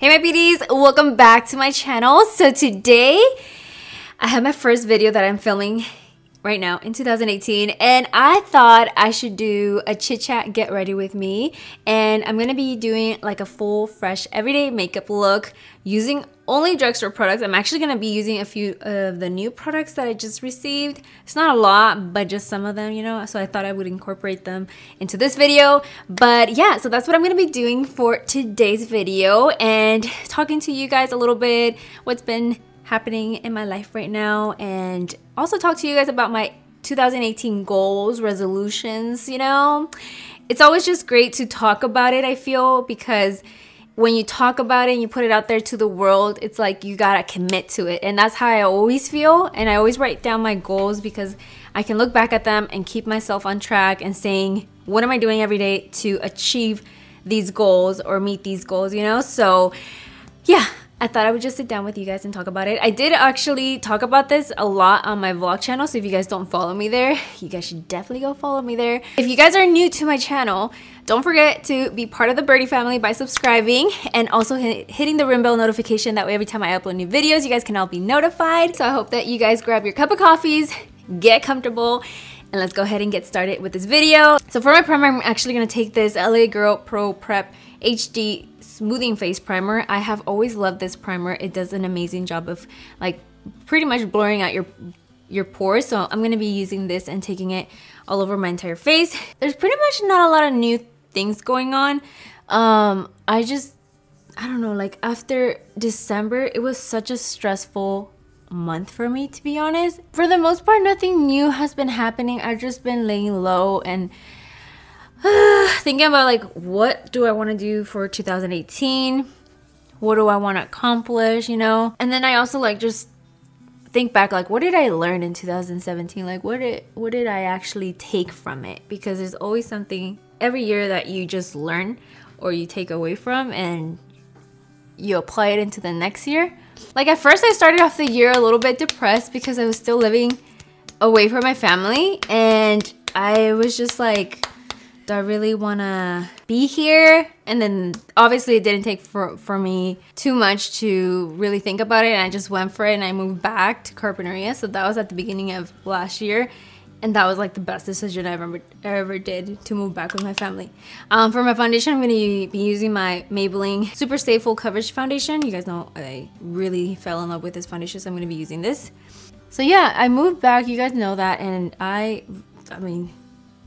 Hey my beauties, welcome back to my channel. So today I have my first video that I'm filming right now in 2018, and I thought I should do a chit chat get ready with me, and I'm gonna be doing like a full fresh everyday makeup look using only drugstore products. I'm actually gonna be using a few of the new products that I just received. It's not a lot, but just some of them, you know, so I thought I would incorporate them into this video. But yeah, so that's what I'm gonna be doing for today's video, and talking to you guys a little bit what's been happening in my life right now, and also talk to you guys about my 2018 goals, resolutions. You know, it's always just great to talk about it, I feel, because when you talk about it and you put it out there to the world, it's like you gotta commit to it. And that's how I always feel, and I always write down my goals because I can look back at them and keep myself on track and saying, what am I doing every day to achieve these goals or meet these goals, you know? So yeah, I thought I would just sit down with you guys and talk about it. I did actually talk about this a lot on my vlog channel, so if you guys don't follow me there, you guys should definitely go follow me there. If you guys are new to my channel, don't forget to be part of the Birdie family by subscribing and also hitting the ring bell notification. That way every time I upload new videos, you guys can all be notified. So I hope that you guys grab your cup of coffees, get comfortable, and let's go ahead and get started with this video. So for my primer, I'm actually going to take this LA Girl Pro Prep HD Smoothing Face Primer. I have always loved this primer. It does an amazing job of like pretty much blurring out your pores. So I'm going to be using this and taking it all over my entire face. There's pretty much not a lot of new things going on. I don't know, like after December, it was such a stressful month for me, to be honest. For the most part, nothing new has been happening. I've just been laying low and thinking about like, what do I want to do for 2018? What do I want to accomplish, you know? And then I also like just think back, like, what did I learn in 2017? Like, what did I actually take from it? Because there's always something every year that you just learn or you take away from and you apply it into the next year. Like at first I started off the year a little bit depressed because I was still living away from my family, and I was just like, do I really want to be here? And then obviously it didn't take for me too much to really think about it, and I just went for it and I moved back to CARPINTERIA. So that was at the beginning of last year, and that was like the best decision I ever did, to move back with my family. For my foundation, I'm going to be using my Maybelline Superstay Full Coverage Foundation. You guys know I really fell in love with this foundation, so I'm going to be using this. So yeah, I moved back, you guys know that, and I mean,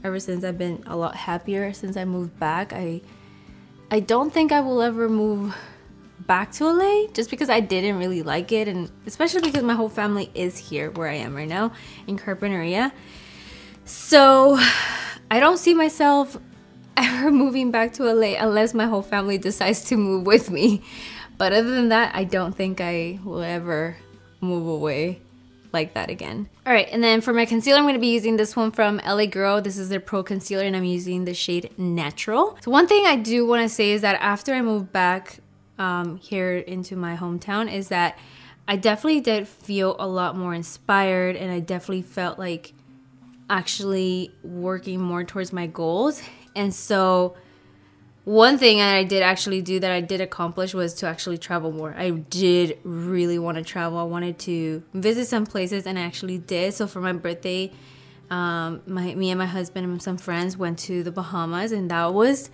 ever since I've been a lot happier since I moved back. I don't think I will ever move back to LA, just because I didn't really like it, and especially because my whole family is here where I am right now in CARPINTERIA. So I don't see myself ever moving back to LA unless my whole family decides to move with me. But other than that, I don't think I will ever move away like that again. All right, and then for my concealer, I'm going to be using this one from LA Girl. This is their Pro Concealer, and I'm using the shade Natural. So one thing I do want to say is that after I moved back here into my hometown, is that I definitely did feel a lot more inspired, and I definitely felt like actually working more towards my goals. And so one thing that I did actually do, that I did accomplish, was to actually travel more. I did really want to travel. I wanted to visit some places, and I actually did. So for my birthday, me and my husband and some friends went to the Bahamas, and that was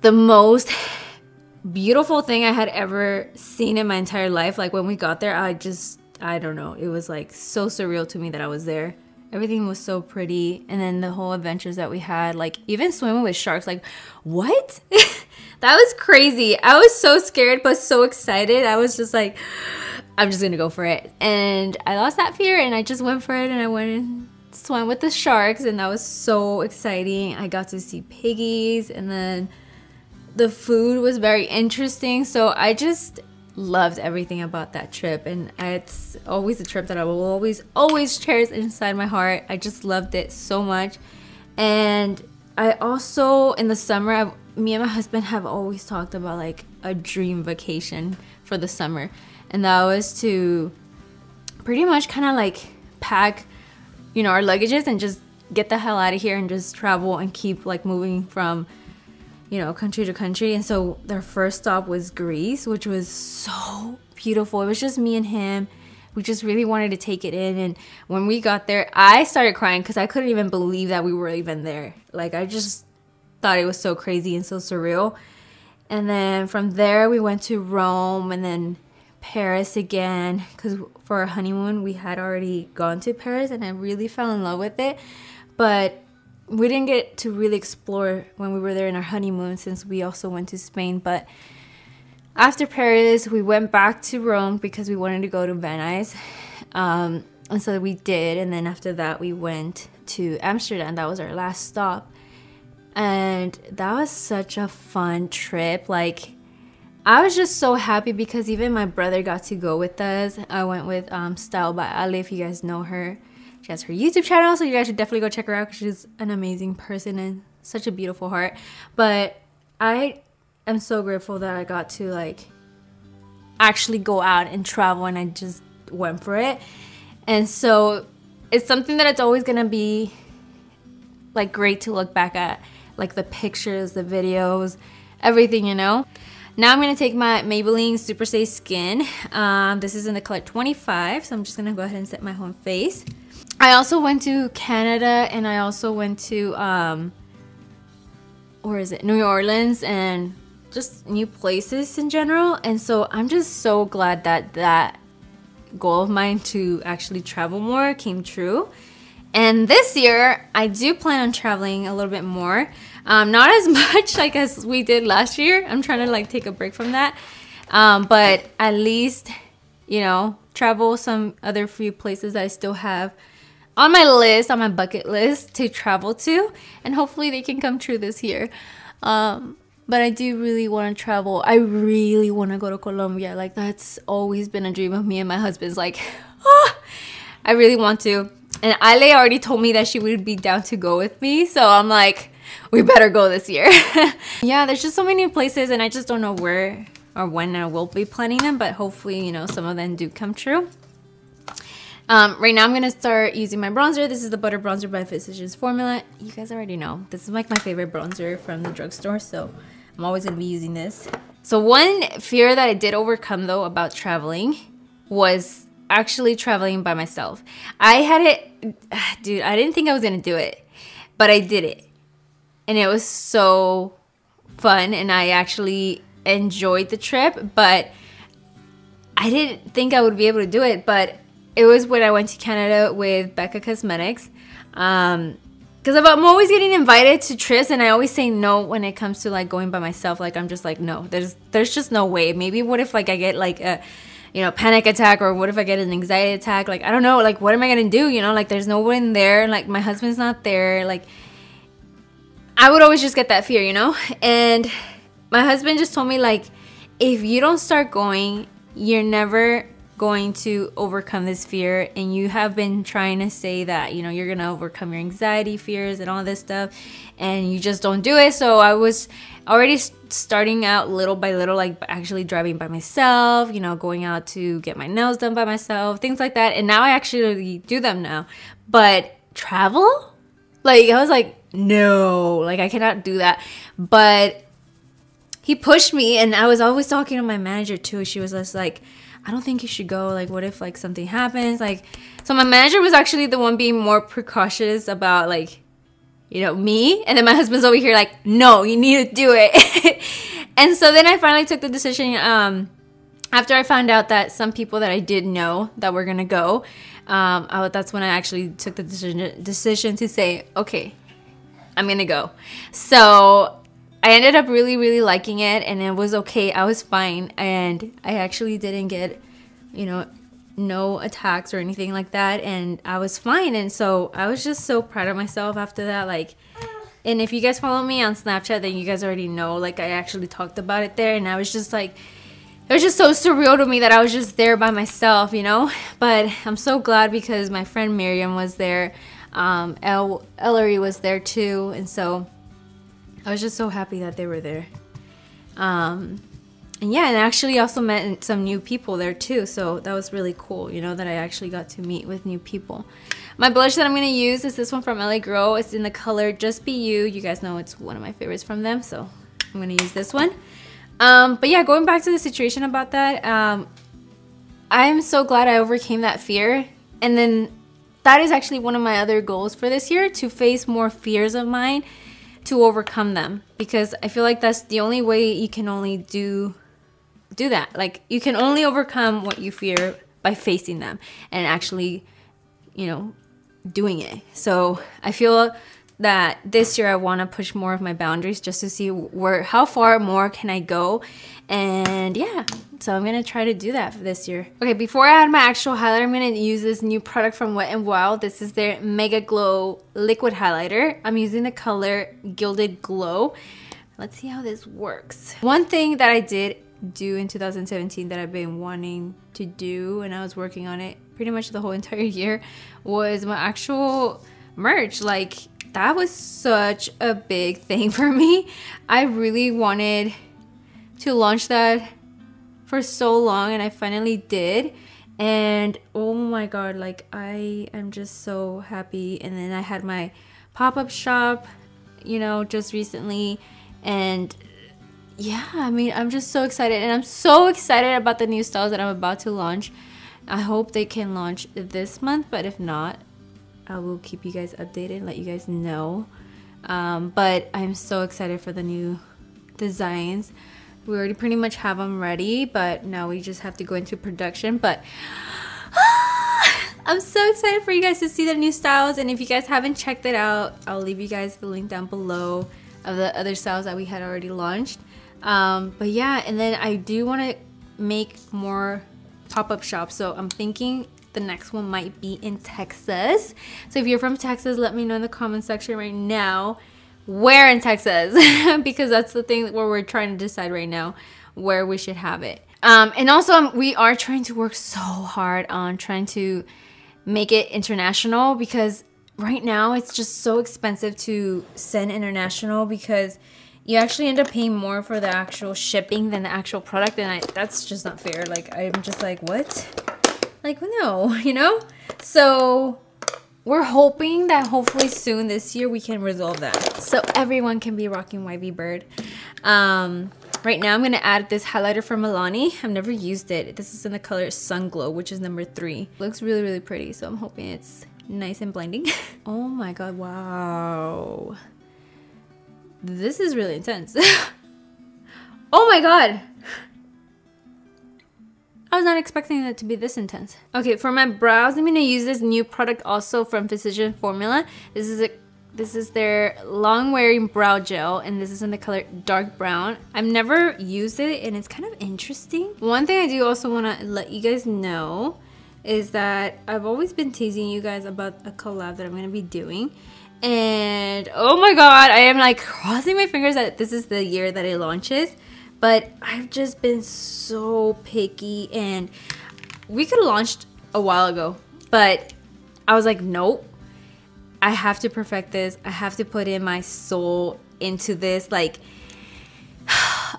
the most beautiful thing I had ever seen in my entire life. Like when we got there, I don't know, it was like so surreal to me that I was there. Everything was so pretty, and then the whole adventures that we had, like even swimming with sharks, like what? That was crazy. I was so scared but so excited. I was just like, I'm just gonna go for it, and I lost that fear and I just went for it, and I went and swam with the sharks, and that was so exciting. I got to see piggies, and then the food was very interesting. So I just loved everything about that trip, and it's always a trip that I will always cherish inside my heart. I just loved it so much. And I also, in the summer, me and my husband have always talked about like a dream vacation for the summer, and that was to pretty much kind of like pack, you know, our luggages and just get the hell out of here and just travel and keep like moving from, you know, country to country. And so their first stop was Greece, which was so beautiful. It was just me and him. We just really wanted to take it in. And when we got there, I started crying because I couldn't even believe that we were even there. Like, I just thought it was so crazy and so surreal. And then from there, we went to Rome and then Paris again, because for our honeymoon, we had already gone to Paris and I really fell in love with it. But we didn't get to really explore when we were there in our honeymoon, since we also went to Spain. But after Paris, we went back to Rome because we wanted to go to Venice. And so we did. And then after that, we went to Amsterdam. That was our last stop. And that was such a fun trip. Like, I was just so happy because even my brother got to go with us. I went with Style by Ali, if you guys know her. She has her YouTube channel, so you guys should definitely go check her out because she's an amazing person and such a beautiful heart. But I am so grateful that I got to like actually go out and travel, and I just went for it. And so it's something that it's always gonna be like great to look back at, like the pictures, the videos, everything, you know. Now I'm gonna take my Maybelline Superstay Skin. This is in the color 25, so I'm just gonna go ahead and set my whole face. I also went to Canada, and I also went to where is it, New Orleans, and just new places in general. And so I'm just so glad that that goal of mine to actually travel more came true. And this year I do plan on traveling a little bit more, not as much like as we did last year. I'm trying to like take a break from that, but at least, you know, travel some other few places that I still have on my list, on my bucket list to travel to, and hopefully they can come true this year. But I do really want to travel. I really want to go to Colombia. Like, that's always been a dream of me and my husband's. Like, oh, I really want to. And Ale already told me that she would be down to go with me, so I'm like, we better go this year. Yeah, there's just so many places, and I just don't know where or when I will be planning them, but hopefully, you know, some of them do come true. Right now I'm gonna start using my bronzer. This is the Butter Bronzer by Physicians Formula. You guys already know this is like my favorite bronzer from the drugstore, so I'm always gonna be using this. So one fear that I did overcome though about traveling was actually traveling by myself. I had it, dude, I didn't think I was gonna do it, but I did it, and it was so fun, and I actually enjoyed the trip. But I didn't think I would be able to do it. But it was when I went to Canada with Becca Cosmetics, because I'm always getting invited to trips, and I always say no when it comes to like going by myself. Like, I'm just like, no, there's just no way. Maybe what if like I get like a, you know, panic attack, or what if I get an anxiety attack? Like, I don't know, like what am I gonna do? You know, like there's no one there, like my husband's not there. Like, I would always just get that fear, you know. And my husband just told me, like, if you don't start going, you're never going to overcome this fear. And you have been trying to say that, you know, you're gonna overcome your anxiety, fears, and all this stuff, and you just don't do it. So I was already starting out little by little, like actually driving by myself, you know, going out to get my nails done by myself, things like that. And now I actually do them now. But travel, like, I was like, no, like I cannot do that. But he pushed me, and I was always talking to my manager too. She was just like, I don't think you should go. Like, what if like something happens? Like, so my manager was actually the one being more precautious about, like, you know, me. And then my husband's over here like, no, you need to do it. And so then I finally took the decision, after I found out that some people that I did know that were gonna go, that's when I actually took the decision to say, okay, I'm gonna go. So I ended up really, really liking it, and it was okay. I was fine, and I actually didn't get, you know, no attacks or anything like that, and I was fine. And so I was just so proud of myself after that. Like, and if you guys follow me on Snapchat, then you guys already know, like, I actually talked about it there, and I was just like, it was just so surreal to me that I was just there by myself, you know. But I'm so glad because my friend Miriam was there, Ellery was there too, and so I was just so happy that they were there. And yeah, and I actually also met some new people there too, so that was really cool, you know, that I actually got to meet with new people. My blush that I'm going to use is this one from LA Girl. It's in the color Just Be You. You guys know it's one of my favorites from them, so I'm gonna use this one. But yeah, going back to the situation about that, I'm so glad I overcame that fear. And then that is actually one of my other goals for this year, to face more fears of mine, to overcome them, because I feel like that's the only way you can only do that. Like, you can only overcome what you fear by facing them and actually, you know, doing it. So I feel that this year I want to push more of my boundaries, just to see how far more can I go. And yeah, so I'm gonna try to do that for this year. Okay, before I add my actual highlighter, I'm gonna use this new product from Wet n Wild. This is their Mega Glow liquid highlighter. I'm using the color Gilded Glow. Let's see how this works. One thing that I did do in 2017 that I've been wanting to do, and I was working on it pretty much the whole entire year, was my actual merch. Like, that was such a big thing for me. I really wanted to launch that for so long, and I finally did. And oh my god, like, I am just so happy. And then I had my pop-up shop, you know, just recently, and yeah, I mean, I'm just so excited, and I'm so excited about the new styles that I'm about to launch. I hope they can launch this month, but if not, I will keep you guys updated, let you guys know. But I'm so excited for the new designs. We already pretty much have them ready, but now we just have to go into production. But I'm so excited for you guys to see the new styles. And if you guys haven't checked it out, I'll leave you guys the link down below of the other styles that we had already launched. But yeah, and then I do want to make more pop-up shops, so I'm thinking the next one might be in Texas. So if you're from Texas, let me know in the comment section right now where in Texas, because that's the thing where we're trying to decide right now where we should have it. And also we are trying to work so hard on trying to make it international, because right now it's just so expensive to send international, because you actually end up paying more for the actual shipping than the actual product, and that's just not fair. Like, I'm just like, what? Like, no, you know? So we're hoping that hopefully soon this year we can resolve that, so everyone can be rocking BeauttyBird. Right now I'm going to add this highlighter from Milani. I've never used it. This is in the color Sun Glow, which is number 3. Looks really, really pretty, so I'm hoping it's nice and blinding. Oh my god, wow. This is really intense. Oh my god. I was not expecting it to be this intense. Okay, for my brows, I'm gonna use this new product also from Physician Formula. This is their long wearing brow gel, and this is in the color dark brown. I've never used it, and it's kind of interesting. One thing I do also want to let you guys know is that I've always been teasing you guys about a collab that I'm gonna be doing. And oh my god, I am like crossing my fingers that this is the year that it launches. But I've just been so picky, and we could have launched a while ago, but I was like, nope, I have to perfect this. I have to put in my soul into this. Like,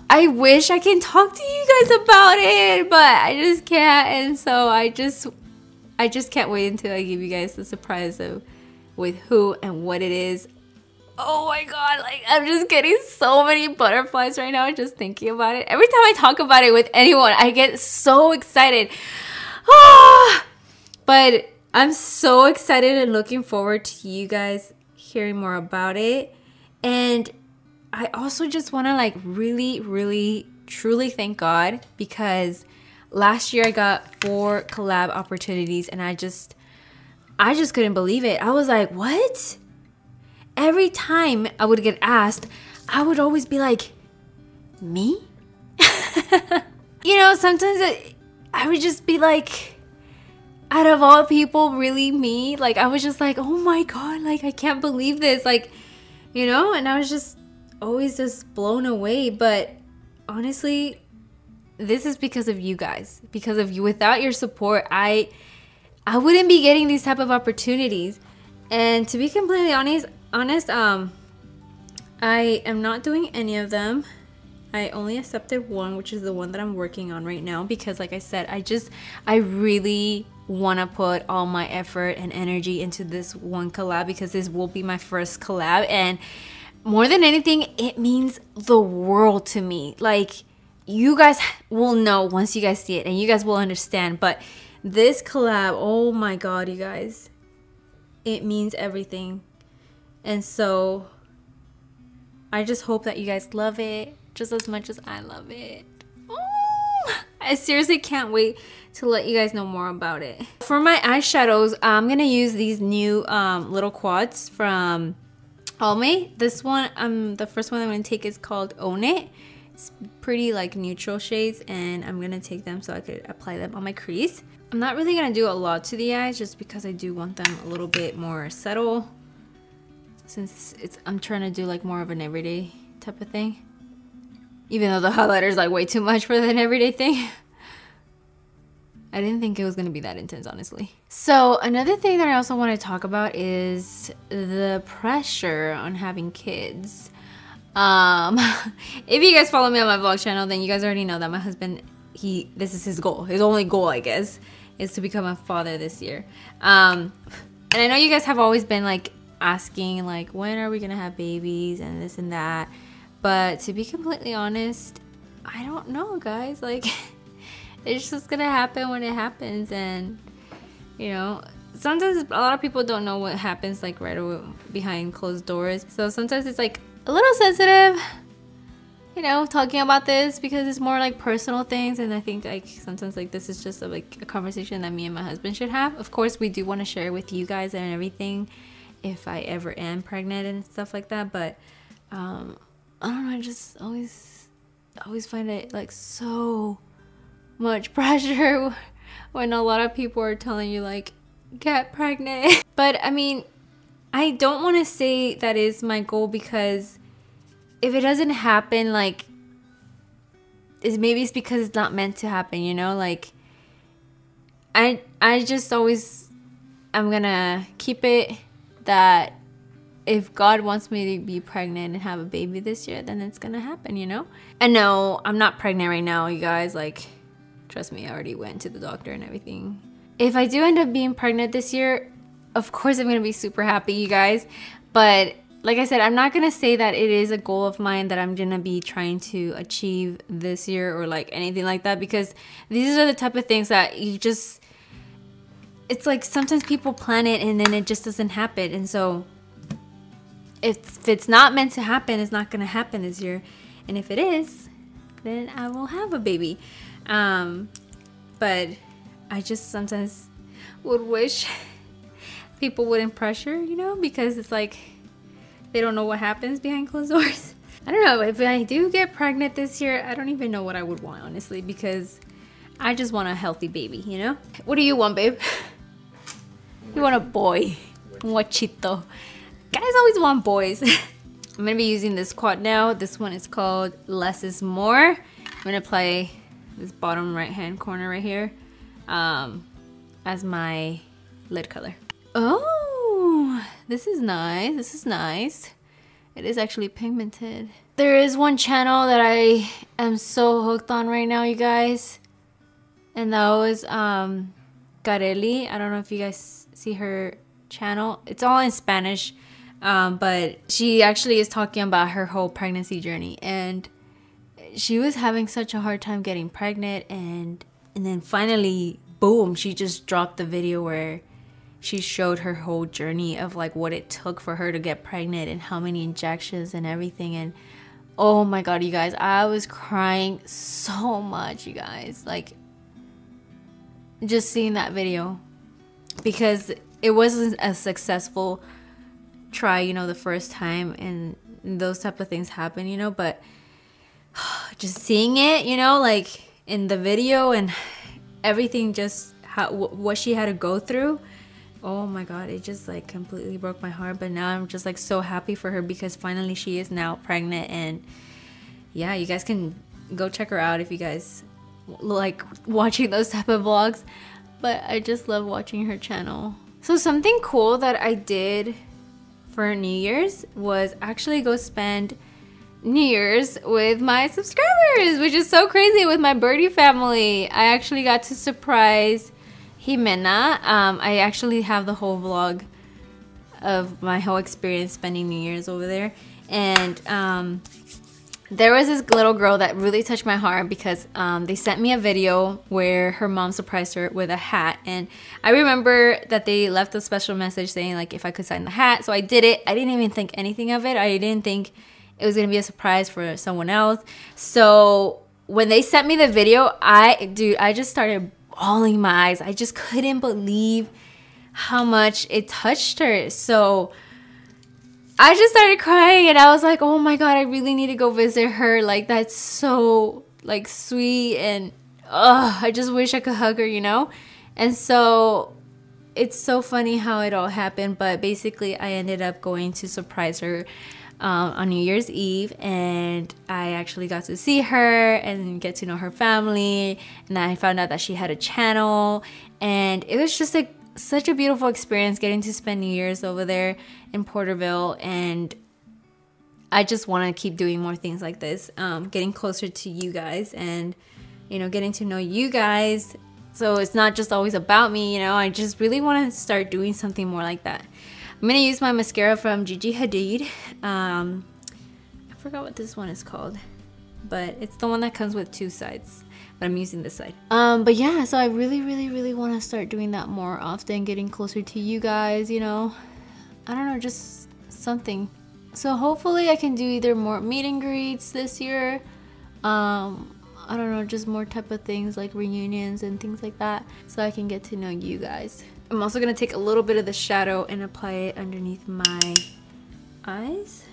I wish I can talk to you guys about it, but I just can't. And so I just can't wait until I give you guys the surprise of with who and what it is. Oh my god, like, I'm just getting so many butterflies right now just thinking about it. Every time I talk about it with anyone, I get so excited. But I'm so excited and looking forward to you guys hearing more about it. And I also just want to like really, really, truly thank God, because last year I got 4 collab opportunities, and I just couldn't believe it. I was like, what? Every time I would get asked, I would always be like, me? You know, sometimes I would just be like, out of all people, really me? Like, I was just like, oh my god, like, I can't believe this. Like, you know, and I was just always just blown away. But honestly, this is because of you guys. Because of you. Without your support, I wouldn't be getting these type of opportunities. And to be completely honest, I am not doing any of them. I only accepted one, which is the one that I'm working on right now, because like I said, I really want to put all my effort and energy into this one collab, because this will be my first collab, and more than anything, it means the world to me. Like, you guys will know once you guys see it, and you guys will understand. But this collab, oh my god, you guys, it means everything. And so I just hope that you guys love it just as much as I love it. Oh, I seriously can't wait to let you guys know more about it. For my eyeshadows, I'm gonna use these new little quads from Almay. This one, the first one I'm gonna take is called Own It. It's pretty like neutral shades, and I'm gonna take them so I could apply them on my crease. I'm not really gonna do a lot to the eyes just because I do want them a little bit more subtle, since I'm trying to do like more of an everyday type of thing, even though the highlighter is like way too much for an everyday thing. I didn't think it was gonna be that intense, honestly. So another thing that I also want to talk about is the pressure on having kids. If you guys follow me on my vlog channel, then you guys already know that my husband, this is his goal. His only goal, I guess, is to become a father this year. And I know you guys have always been like asking like, when are we gonna have babies and this and that. But to be completely honest, I don't know, guys. Like, it's just gonna happen when it happens. And you know, sometimes a lot of people don't know what happens like right behind closed doors. So sometimes it's like a little sensitive, you know, talking about this, because it's more like personal things. And I think like sometimes like this is just like a conversation that me and my husband should have. Of course, we do want to share with you guys and everything if I ever am pregnant and stuff like that. But I don't know, I just always find it like so much pressure when a lot of people are telling you like, get pregnant. But I mean, I don't want to say that is my goal, because if it doesn't happen, like, maybe it's because it's not meant to happen, you know? Like, I just always, I'm gonna keep it that if God wants me to be pregnant and have a baby this year, then it's gonna happen, you know? And no, I'm not pregnant right now, you guys. Like, trust me, I already went to the doctor and everything. If I do end up being pregnant this year, of course I'm gonna be super happy, you guys. But like I said, I'm not gonna say that it is a goal of mine that I'm gonna be trying to achieve this year or like anything like that, because these are the type of things that you just, it's like sometimes people plan it and then it just doesn't happen. And so if it's not meant to happen, it's not gonna happen this year. And if it is, then I will have a baby. But I just sometimes would wish people wouldn't pressure, you know, because it's like they don't know what happens behind closed doors. I don't know, if I do get pregnant this year, I don't even know what I would want, honestly, because I just want a healthy baby, you know? What do you want, babe? You want a boy. Guachito. Guys always want boys. I'm gonna be using this quad now. This one is called Less is More. I'm gonna apply this bottom right hand corner right here as my lid color. Oh, this is nice. This is nice. It is actually pigmented. There is one channel that I am so hooked on right now, you guys. And that was Grail. I don't know if you guys see her channel. It's all in Spanish. But she actually is talking about her whole pregnancy journey. And she was having such a hard time getting pregnant. And then finally, boom, she just dropped the video where she showed her whole journey of like what it took for her to get pregnant and how many injections and everything. And oh my god, you guys, I was crying so much, you guys, like just seeing that video, because it wasn't a successful try, you know, the first time, and those type of things happen, you know. But just seeing it, you know, like in the video and everything, just what she had to go through, oh my god, it just like completely broke my heart. But now I'm just like so happy for her, because finally she is now pregnant. And yeah, you guys can go check her out if you guys like watching those type of vlogs. But I just love watching her channel. So something cool that I did for New Year's was actually go spend New Year's with my subscribers, which is so crazy, with my birdie family. I actually got to surprise Jimena. I actually have the whole vlog of my whole experience spending New Year's over there. And there was this little girl that really touched my heart because they sent me a video where her mom surprised her with a hat. And I remember that they left a special message saying like if I could sign the hat. So I did it. I didn't even think anything of it. I didn't think it was gonna be a surprise for someone else. So when they sent me the video, I just started bawling my eyes. I just couldn't believe how much it touched her. So I just started crying and I was like, oh my God, I really need to go visit her. Like, that's so like sweet, and I just wish I could hug her, you know? And so it's so funny how it all happened, but basically I ended up going to surprise her on New Year's Eve, and I actually got to see her and get to know her family, and I found out that she had a channel, and it was just like such a beautiful experience getting to spend New Year's over there in Porterville. And I just want to keep doing more things like this, getting closer to you guys, and you know, getting to know you guys, so it's not just always about me, you know. I just really want to start doing something more like that. I'm gonna use my mascara from Gigi Hadid. I forgot what this one is called, but it's the one that comes with two sides, but I'm using this side. But yeah, so I really want to start doing that more often, getting closer to you guys, you know. I don't know, just something. So hopefully I can do either more meet and greets this year. I don't know, just more type of things like reunions and things like that, so I can get to know you guys. I'm also gonna take a little bit of the shadow and apply it underneath my eyes.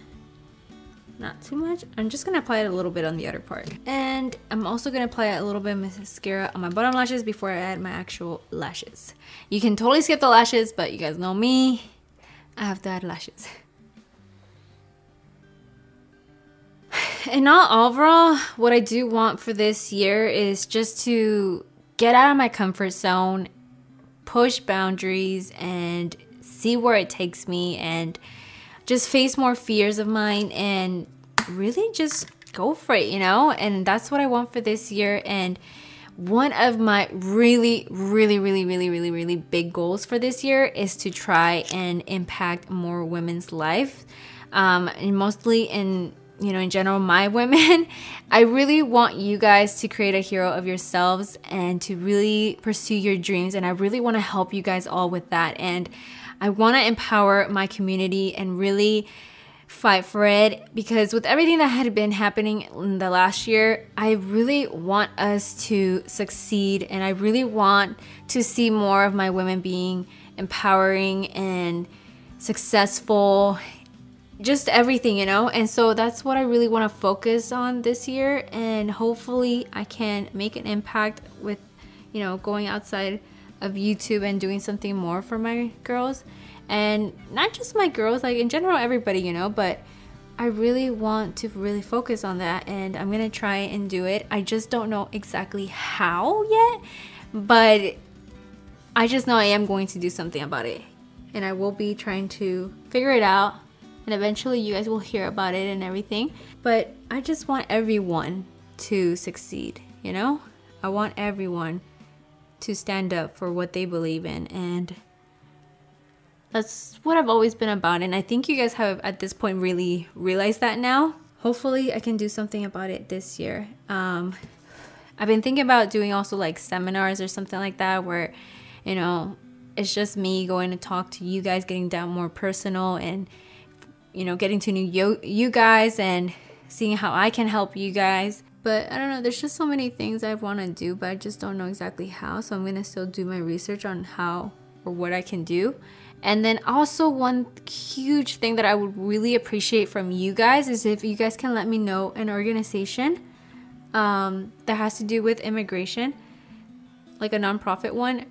Not too much. I'm just gonna apply it a little bit on the other part. And I'm also gonna apply a little bit of mascara on my bottom lashes before I add my actual lashes. You can totally skip the lashes, but you guys know me, I have to add lashes. And overall, what I do want for this year is just to get out of my comfort zone, push boundaries, and see where it takes me, and just face more fears of mine, and really just go for it, you know. And that's what I want for this year. And one of my really big goals for this year is to try and impact more women's life, and mostly in, you know, in general, my women. I really want you guys to create a hero of yourselves and to really pursue your dreams. And I really want to help you guys all with that. And I want to empower my community and really fight for it, because with everything that had been happening in the last year, I really want us to succeed. And I really want to see more of my women being empowering and successful, just everything, you know. And so that's what I really want to focus on this year, and hopefully I can make an impact with, you know, going outside of YouTube and doing something more for my girls, and not just my girls, like in general everybody, you know. But I really want to really focus on that, and I'm gonna try and do it. I just don't know exactly how yet, but I just know I am going to do something about it, and I will be trying to figure it out. And eventually you guys will hear about it and everything. But I just want everyone to succeed, you know? I want everyone to stand up for what they believe in. And that's what I've always been about. And I think you guys have at this point really realized that now. Hopefully I can do something about it this year. I've been thinking about doing also like seminars or something like that, where, you know, it's just me going to talk to you guys, getting down more personal, and you know, getting to know you guys and seeing how I can help you guys. But I don't know, there's just so many things I want to do, but I just don't know exactly how. So I'm going to still do my research on how or what I can do. And then also one huge thing that I would really appreciate from you guys is if you guys can let me know an organization that has to do with immigration, like a nonprofit one,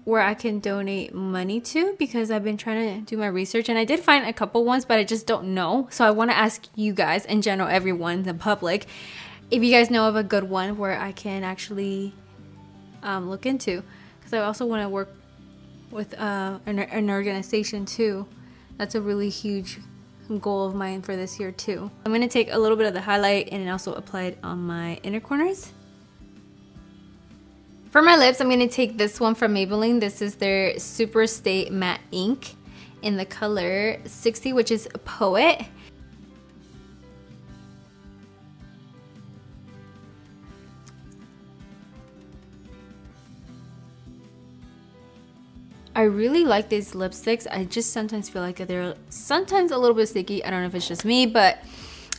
where I can donate money to, because I've been trying to do my research and I did find a couple ones, but I just don't know. So I want to ask you guys, in general, everyone, the public, if you guys know of a good one where I can actually look into, because I also want to work with an organization too. That's a really huge goal of mine for this year too. I'm going to take a little bit of the highlight and also apply it on my inner corners. For my lips, I'm going to take this one from Maybelline. This is their Superstay Matte Ink in the color 60, which is Poet. I really like these lipsticks. I just sometimes feel like they're sometimes a little bit sticky. I don't know if it's just me, but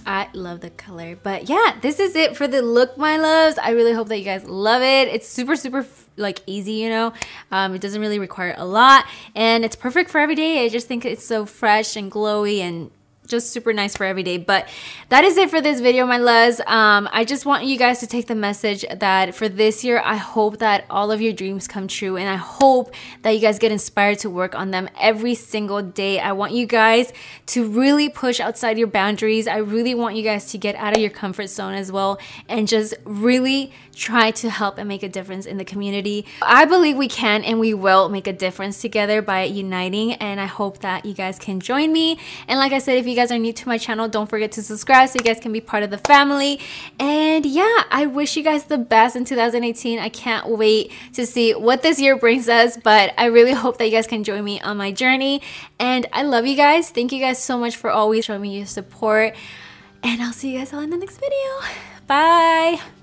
I love the color. But yeah, this is it for the look, my loves. I really hope that you guys love it. It's super like easy, you know. It doesn't really require a lot, and it's perfect for every day. I just think it's so fresh and glowy and just super nice for every day. But that is it for this video, my loves. I just want you guys to take the message that for this year, I hope that all of your dreams come true, and I hope that you guys get inspired to work on them every single day. I want you guys to really push outside your boundaries. I really want you guys to get out of your comfort zone as well, and just really try to help and make a difference in the community. I believe we can and we will make a difference together by uniting, and I hope that you guys can join me. And like I said, if you guys are new to my channel, don't forget to subscribe so you guys can be part of the family. And yeah, I wish you guys the best in 2018. I can't wait to see what this year brings us, but I really hope that you guys can join me on my journey. And I love you guys. Thank you guys so much for always showing me your support, and I'll see you guys all in the next video. Bye.